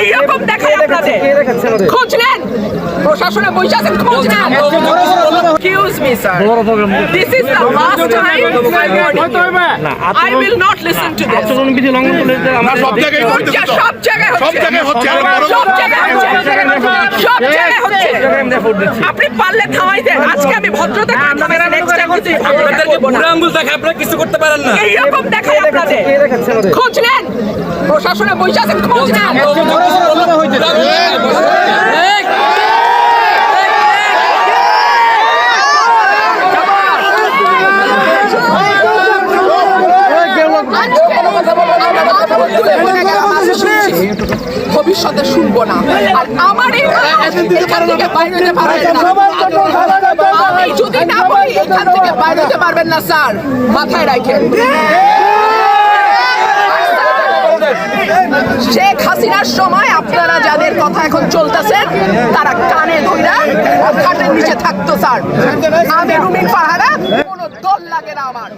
এইরকম দেখায় আপনাদের খোঁজ নেন, প্রশাসনে বসে আছেন, খোঁজ নেন। Excuse me, sir. This is the last time I warn you. I will not listen to this. আচরণবিধি লঙ্ঘন করলে সব জায়গায় হচ্ছে, সব জায়গায় হচ্ছে। আপনি পারলে থামাই দেন। আজকে আমি ভদ্রতা আপনাদেরকে বুড়ো আঙ্গুল দেখায় আপনারা কিছু করতে পারেন না। এইরকম দেখায় আপনাদের খোঁজ নেন, প্রশাসনে বসে আছেন, খোঁজ নেন। ভবিষ্যতে শুনবো না। আর আমার এখান থেকে বাইরে হতে পারবেন না। আমি যদি না বলি এখান থেকে বাইরে হতে পারবেন না স্যার, মাথায় রাখেন। শেখ হাসিনার সময় আপনারা যাদের কথা এখন চলতেছেন তারা কানে ধইরা খাটের নিচে থাকতো স্যার। আমি রুমিন পাহারা, কোনো দল লাগে না আমার।